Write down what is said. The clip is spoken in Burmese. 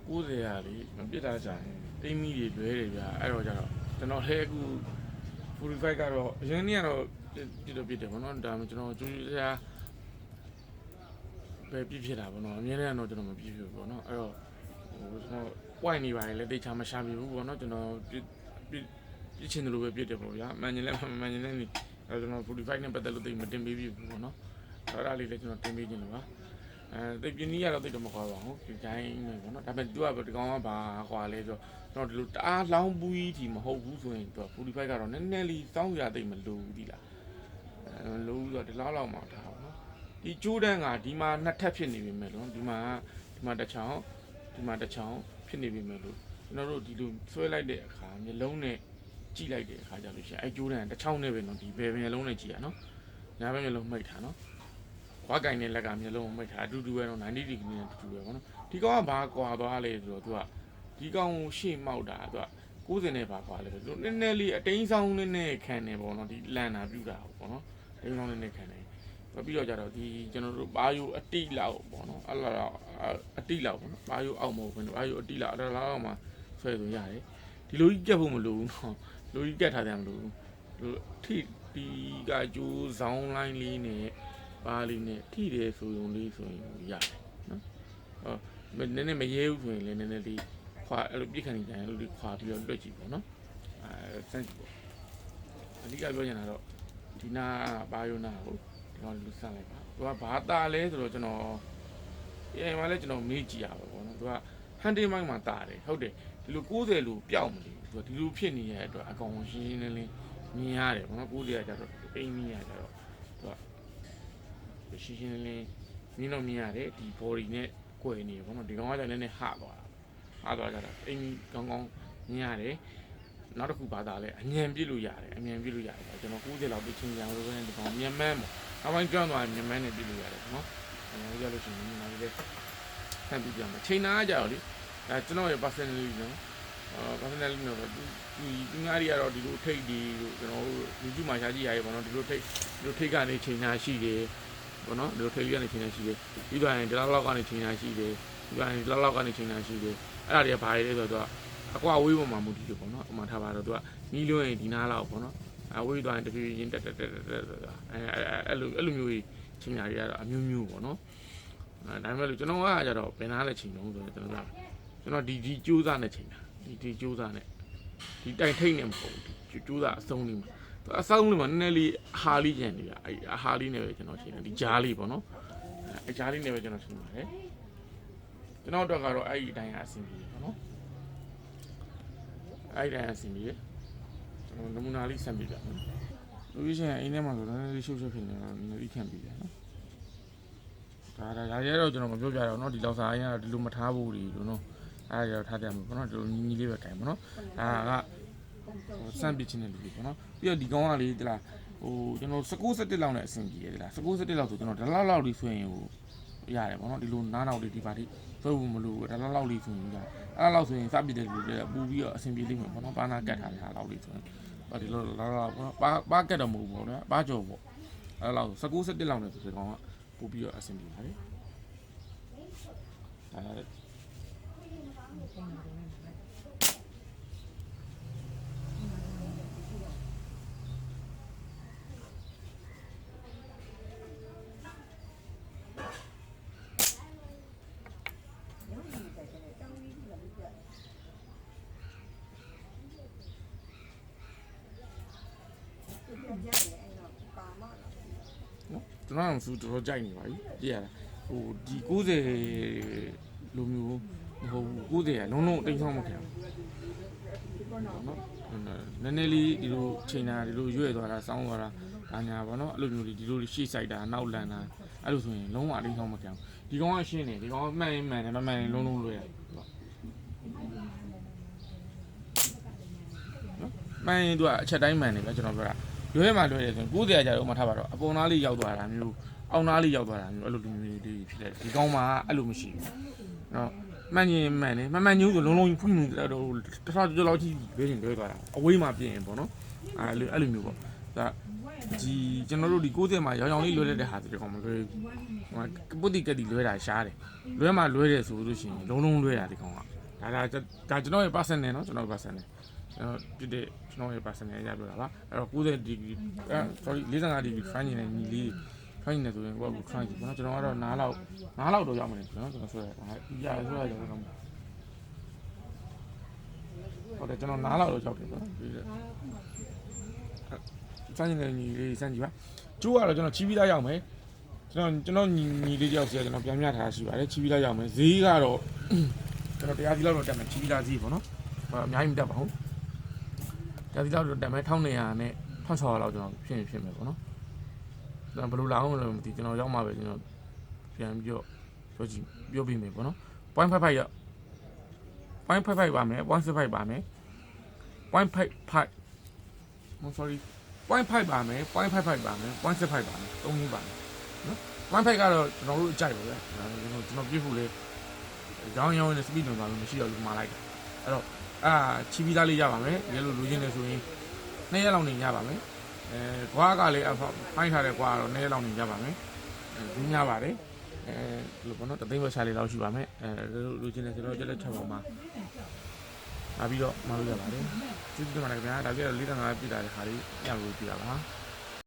90ရာလေမပြစ်တာကြရင်တိမ့်မီတွေလွဲတယ်ဗျာအဲ့တော့ကြတော့ကျွန်တော်လဲအခု45ကတော့အရင်နေ့ကတော့ပြစ်တယ်ဗောနော်ဒါမှကျွန်တော်ကျူးစရာပဲပြစ်ဖြစ်တာဗောနော်အမြဲတမ်းတော့ကျွန်တော်မပြစ်ဖြစ်ဘူးဗောနော်အဲ့တော့ကျွန်တော် point နေပါလေလက်တိတ်ချမရှာပြဘူးဗောနော်ကျွန်တော်ပြစ်ချင်တယ်လို့ပဲပြစ်တယ်ဗောဗျာမှန်ရင်လည်းမှန်ရင်လည်းအဲ့ကျွန်တော်45နဲ့ပတ်သက်လို့တိတ်မတင်ပေးဘူးဗောနော်အဲ့ဒါလေးလည်းကျွန်တော်တင်ပေးခြင်းလို့ပါတိတ်ပြင်းကြီးရတော့တိတ်တော့မခွာပါဘူးဒီတိုင်းနေဗောနော်ဒါပေမဲ့ तू ကဒီကောင်ကဘာခွာလဲဆိုတော့ကျွန်တော်ဒီလိုတအားလောင်းပူးကြီးမဟုတ်ဘူးဆိုရင် तू 45ကတော့နည်းနည်းလေးစောင်းရတိတ်မလိုဘူးဒီလားလို့ဆိုတော့ဒီလောက်မှထားပါနော်ဒီကျိုးတန်းကဒီမှာနှစ်ထပ်ဖြစ်နေပြီမဲ့လို့ဒီမှာတစ်ချောင်းဖြစ်နေပြီမဲ့လို့ကျွန်တော်တို့ဒီလိုဆွဲလိုက်တဲ့အခါမျိုးလုံးနဲ့ကြည့်လိုက်တဲ့အခါကျလို့ရှိရင်အဲကျိုးတန်းတစ်ချောင်းနဲ့ပဲနော်ဒီဘယ်မျိုးလုံးနဲ့ကြည့်ရနော်ညာဘက်မျိုးလုံးမှိတ်ထားနော်ဝါကင်နဲ့လက်ကမျိုးလုံးမှိတ်ထားအတူတူပဲနော်90 degree နဲ့အတူတူပဲပေါ့နော်ဒီကောင်ကဘာကွာသွားလဲဆိုတော့ तू ကဒီကောင်ရှေ့မောက်တာ तू က90နဲ့ဘာကွာလဲဆိုတော့နည်းနည်းလေးအတိန်းဆောင်နဲ့ခံနေပေါ့နော်ဒီလန်တာပြူတာပေါ့နော်အတိန်းဆောင်နဲ့ခံနေပြီးတော့ကြတော့ဒီကျွန်တော်တို့ဘာယိုအတိလောက်ပေါ့နော်အဲ့လိုအတိလောက်ပေါ့နော်ဘာယိုအောက်မဟုတ်ဘူးဘာယိုအတိလောက်အဲ့လောက်မှဆွဲဆိုရတယ်ဒီလိုကြီးကြက်ဖို့မလိုဘူးနော်လိုကြီးကြက်ထားတယ်မလိုဘူးထိဒီကကျိုးဇောင်းလိုင်းလေးနဲ့ပါလေးနဲ့ထိတယ်ဆိုရင်လေးဆိုရင်ရတယ်နော်နည်းနည်းမရဲဘူးဆိုရင်လည်းနည်းနည်းလေးခွာအဲ့လိုပြစ်ခဏနေတယ်အဲ့လိုခွာပြီးတော့လွတ်ကြည့်ပေါ့နော်စမ်းကြည့်ပေါ့အဓိကပြောချင်တာတော့ဒီနာဘာယိုနာကိုကျွန်တော်လူစလိုက်ပါသူကဘာတာလဲဆိုတော့ကျွန်တော်မှာလဲကျွန်တော်မေးကြည့်ရပါဘောနော်သူကဟန်တေးမိုင်းမှာတာတယ်ဟုတ်တယ်ဒီလို90လူပျောက်မလို့သူကဒီလိုဖြစ်နေတဲ့အတွက်အကောင်ရှင်းရှင်းလင်းလင်းမြင်ရတယ်ဘောနော်90ကကြတော့အိမ်မီးရကြတော့သူကရှင်းရှင်းလင်းလင်းမြင်တော့မြင်ရတယ်ဒီ body နဲ့ကွယ်နေဘောနော်ဒီကောင်ကလည်းနည်းနည်းဟသွားကြတာအိမ်မီးကောင်းမြင်ရတယ်နောက်တစ်ခုဘာသာလဲအញ្ញံပြစ်လို့ရတယ်ကျွန်တော်90လောက်ပြချင်းကြံလို့ပဲဒီကောင်မြန်မှန်းပေါ့အပိုင်းကျွမ်းသွားမြန်မှန်းနဲ့ပြစ်လို့ရတယ်နော်ကျွန်တော်ရလို့ရှိရင်နောက်လေးဆန့်ပြပြမယ်ချိန်နာကြတော့လေကျွန်တော်ရဲ့ personally နော် personally နော်ဒီငါးရီကတော့ဒီလိုထိတ်ဒီလို့ကျွန်တော်တို့ YouTube မှာရှားကြည့်ရရေပေါ့နော်ဒီလိုထိတ်ကနေချိန်နာရှိတယ်ပေါ့နော်ဒီလိုထိတ်ကနေချိန်နာရှိတယ်ပြီးတော့ရင်ဒီလောက်ကနေချိန်နာရှိတယ်ပြီးတော့ရင်ဒီလောက်ကနေချိန်နာရှိတယ်အဲ့ဒါတွေကဘာတွေလဲဆိုတော့အကွာဝေးပေါ်မှာမူတည်တယ်ပေါ့နော်အမှန်ထားပါတော့သူကနီးလွန်းရင်ဒီနားလောက်ပေါ့နော်ဝေးသွားရင်တဖြည်းဖြည်းတက်အဲ့လိုမျိုးကြီးချိန်ညာတွေကတော့အမျိုးမျိုးပေါ့နော်ဒါပေမဲ့လို့ကျွန်တော်ကကြတော့ဘယ်နားလဲချိန်လုံးဆိုတော့ကျွန်တော်ဒီကျိုးစားနဲ့ချိန်တာဒီကျိုးစားနဲ့ဒီတိုင်ထိတ်နဲ့မဟုတ်ဘူးကျိုးစားအဆုံးလေးမှာအဆုံးလေးမှာနည်းနည်းလေးအဟာလေးကျန်နေတာအဲ့အဟာလေးနဲ့ပဲကျွန်တော်ချိန်တာဒီဂျားလေးပေါ့နော်အဲ့ဂျားလေးနဲ့ပဲကျွန်တော်ချိန်ပါတယ်ကျွန်တော်တို့ကတော့အဲ့ဒီအတိုင်းအဆင်ပြေပေါ့နော်အဲ့ဒါအဆင်ပြေကျွန်တော်နမူနာလေးဆက်ပြပြမယ်လူကြီးရှင်အိမ်ထဲမှာဆိုတော့လေးရှုပ်ဖြစ်နေတော့နေပြီးခံပြီးတယ်နော်ဒါရဲတော့ကျွန်တော်မပြောပြတော့เนาะဒီလောက်စားအရင်ကဒီလိုမထားဘူးဒီလိုနော်အဲ့ဒါကြတော့ထားတယ်မှာပေါ့နော်ဒီလိုညီလေးပဲတိုင်ပေါ့နော်ဒါကစမ်းပြချင်းတဲ့လူကြီးပေါ့နော်ပြီးတော့ဒီကောင်ကလေဒီလားဟိုကျွန်တော်16-17လောက်နဲ့အဆင်ပြေတယ်ဒီလား16-17လောက်ဆိုကျွန်တော်ဒီလောက်လေးဆိုရင်ဟိုရတယ်ပေါ့နော်ဒီလိုနားနောက်လေးဒီပါတိဆွဲဖို့မလိုဘူးဒါလောက်လေးဆိုရင်ကြာအဲ့လောက်ဆိုရင်စပြစ်တဲ့လူတွေပူပြီးတော့အဆင်ပြေလိမ့်မယ်ပေါ့နော်ပါနာကတ်ထားတဲ့ဟာလောက်လေးဆိုရင်ဒီလိုလောက်ပေါ့နော်ပါကတ်တော့မဟုတ်ဘူးပေါ့နော်ပါကြော်ပေါ့အဲ့လောက်16-17လောက်နဲ့ဆိုတဲ့ကောင်ကပို့ပြီးတော့အဆင်ပြေပါတယ်ကျွန်တော်ကသူတော်ကြိုက်နေပါပြီကြည့်ရတာဟိုဒီ90လိုမျိုးမဟုတ်ဘူး90ကလုံးလုံးတိမ်ဆောင်မခံဘူးနော်နည်းနည်းလေးဒီလိုချိန်တာဒီလိုရွဲ့သွားတာစောင်းသွားတာဒါညာပေါ့နော်အဲ့လိုမျိုးဒီလိုရှေ့ဆိုင်တာနောက်လန်တာအဲ့လိုဆိုရင်လုံးဝတိမ်ဆောင်မခံဘူးဒီကောင်ကရှင်းနေဒီကောင်မှန်ရင်မှန်တယ်မမှန်ရင်လုံးလုံးလွယ်တယ်မှန်ရင်သူကအချက်တိုင်းမှန်တယ်ပဲကျွန်တော်ပြောတာလွဲမှလွဲတယ်ဆိုရင်90ရာကြာတော့မှထားပါတော့အပေါ်နားလေးရောက်သွားတာမျိုးအောက်နားလေးရောက်သွားတာမျိုးအဲ့လိုလူမျိုးတွေဖြစ်တယ်ဒီကောင်းမှာအဲ့လိုမရှိဘူးနော်မှန်ရင်မှန်တယ်မှန်ညိုးဆိုလုံးလုံးဖွင့်နေတော့တစ်ခါကြောလောက်ကြီးဘဲရင်လွဲသွားတာအဝေးမှာပြင်ပေါ့နော်အဲ့လိုမျိုးပေါ့ဒါ ဒီကျွန်တော်တို့ဒီ60မှာရောင်ရောင်လေးလွဲတဲ့ဟာတွေကောင်မလွဲဘူးဟိုပုတ်တိကက်တီလွဲတာရှားတယ်လွဲမှလွဲတယ်ဆိုလို့ရှိရင်လုံးလုံးလွဲတာဒီကောင်ကဒါကျွန်တော်ရဲ့ personal เนาะကျွန်တော် personal ပြတဲ့ကျွန်တော်ရဲ့ personal ရပြောတာပါအဲ့တော့90 degree sorry 45 degree try နေတဲ့ညီလေး try နေဆိုရင်ကိုယ့်ကို try ကြည့်ပေါ့နော်ကျွန်တော်ကတော့နားလောက်တော့ရောက်မနေဘူးเนาะကျွန်တော်ဆွဲရဆွဲရကျွန်တော်ဟုတ်တယ်ကျွန်တော်နားလောက်တော့ရောက်တယ်ပေါ့စမ်းနေညီလေးစမ်းကြည့်ပါကျိုးကတော့ကျွန်တော်ချီးပြီးသားရောက်မယ်ကျွန်တော်ညီလေးတယောက်စီကကျွန်တော်ပြန်ပြထားရှိပါတယ်ချီးပြီးသားရောက်မယ်ဈေးကတော့ကျွန်တော်တရားစီလောက်တော့တက်မယ်ချီးပြီးသားဈေးပေါ့နော်အများကြီးမတက်ပါဘူးတရားစီလောက်တော့တက်မယ်1200နဲ့1600လောက်ကျွန်တော်ဖြစ်မယ်ပေါ့နော်ဒါဘယ်လိုလာအောင်လဲမသိကျွန်တော်ရောက်မှပဲကျွန်တော်ပြန်ပြီးတော့ပြောပြီးမယ်ပေါ့နော် 0.55 ရ 0.55 ပါမယ် 0.55 ပါမယ် 0.55 sorry 0.5 ပါမယ် 0.55 ပါမယ် 0.75 ပါမယ်3မျိုးပါမယ်နော် 0.5 ကတော့ကျွန်တော်တို့အကြိုက်ပါပဲကျွန်တော်ပြည့်ဖို့လေရောင်းနဲ့ speed နဲ့ပါလို့မရှိတော့လို့မှားလိုက်တာအဲ့တော့ချီပြီးသားလေးရပါမယ်ဒီလိုလိုချင်တယ်ဆိုရင်2ရက်လောက်နေရပါမယ်ခွားကလည်းဖိုင်းထားတဲ့ခွားကတော့2ရက်လောက်နေရပါမယ်ဒီများပါတယ်ဒီလိုပေါ့နော်တသိန်းပဲရှာလေးလောက်ရှိပါမယ်လိုချင်တယ်ဆိုတော့ကြက်လက်ချက်ပေါ်မှာလာပြီးတော့မလုပ်ရပါတယ်ကျေးဇူးတင်ပါတယ်ခင်ဗျာဒါပြည့်တော့45ပြည့်တာတဲ့ခါလေးညလို့ပြတာပါ